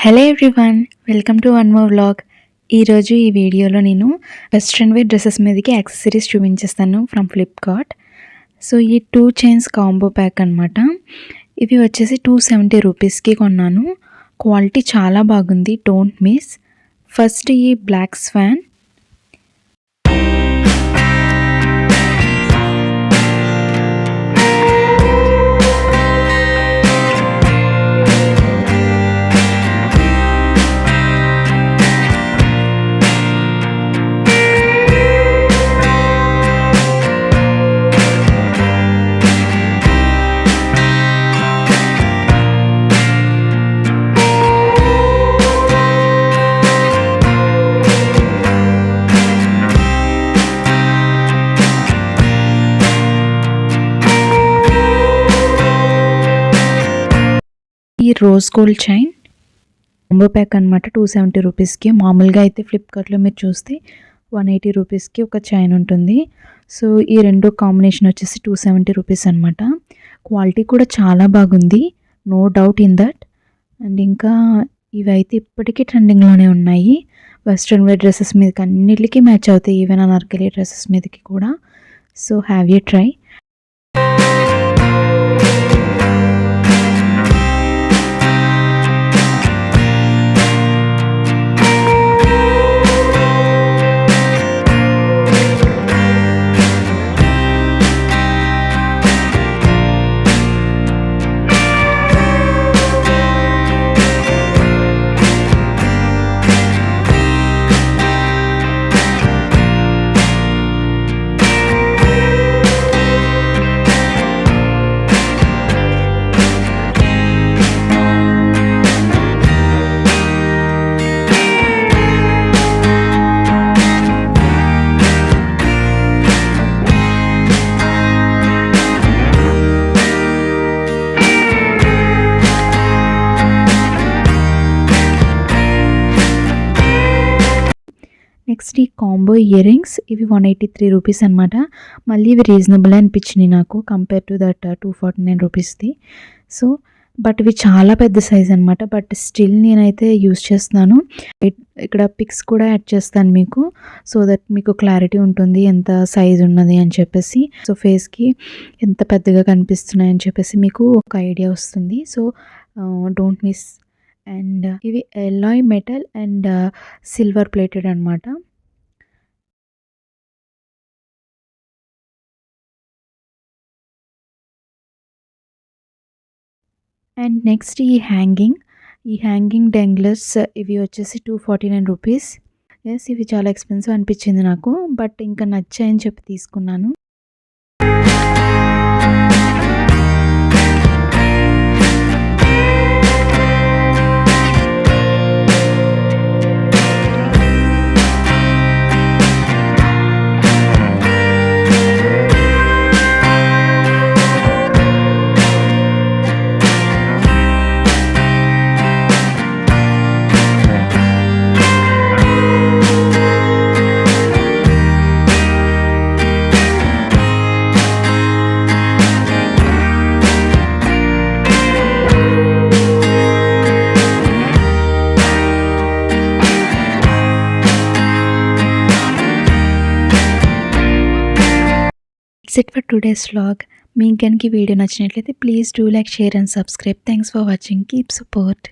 Hello everyone, welcome to one more vlog. ఈరోజు ఈ వీడియోలో నేను వెస్ట్రన్ వేర్ డ్రెస్సెస్ మీదకి యాక్సెసరీస్ చూపించేస్తాను ఫ్రమ్ ఫ్లిప్కార్ట్. సో ఈ 2 చైన్స్ కాంబో ప్యాక్ అనమాట. ఇవి వచ్చేసి 270 రూపీస్కి కొన్నాను. క్వాలిటీ చాలా బాగుంది, డోంట్ మిస్. ఫస్ట్ ఈ బ్లాక్ స్వాన్. ఈ rose gold chain combo pack అనమాట, 270 రూపీస్కి. మామూలుగా అయితే ఫ్లిప్కార్ట్లో మీరు చూస్తే 180 రూపీస్కి ఒక చైన్ ఉంటుంది. సో ఈ రెండు కాంబినేషన్ వచ్చేసి 270 రూపీస్ అనమాట. క్వాలిటీ కూడా చాలా బాగుంది, no doubt in that. And ఇంకా ఇవైతే ఇప్పటికీ ట్రెండింగ్లోనే ఉన్నాయి. వెస్ట్రన్ వేర్ డ్రెస్సెస్ మీదకి అన్నిటికీ మ్యాచ్ అవుతాయి, ఈవెన్ అనార్కలి డ్రెస్సెస్ మీదకి కూడా. So have you try. Next ఈ కాంబో ఇయర్ రింగ్స్, ఇవి 183 రూపీస్ అనమాట. మళ్ళీ ఇవి రీజనబుల్ అనిపించినాయి నాకు కంపేర్ టు దట్ 249 రూపీస్ది. సో బట్ ఇవి చాలా పెద్ద సైజ్ అనమాట. బట్ స్టిల్ నేనైతే యూస్ చేస్తున్నాను. ఇక్కడ పిక్స్ కూడా యాడ్ చేస్తాను మీకు, సో దట్ మీకు క్లారిటీ ఉంటుంది ఎంత సైజ్ ఉన్నది అని చెప్పేసి. సో ఫేస్కి ఎంత పెద్దగా కనిపిస్తున్నాయి అని చెప్పేసి మీకు ఒక ఐడియా వస్తుంది. So don't miss. అండ్ ఇవి alloy metal and silver plated అనమాట. అండ్ నెక్స్ట్ ఈ హ్యాంగింగ్ డాంగ్లర్స్, ఇవి వచ్చేసి 249 రూపీస్. ఎస్, ఇవి చాలా ఎక్స్పెన్సివ్ అనిపించింది నాకు, బట్ ఇంకా నచ్చాయని చెప్పి తీసుకున్నాను. That's it for today's vlog. మీకు కనుక ఈ వీడియో నచ్చినట్లయితే please do like, share and subscribe. Thanks for watching. Keep support.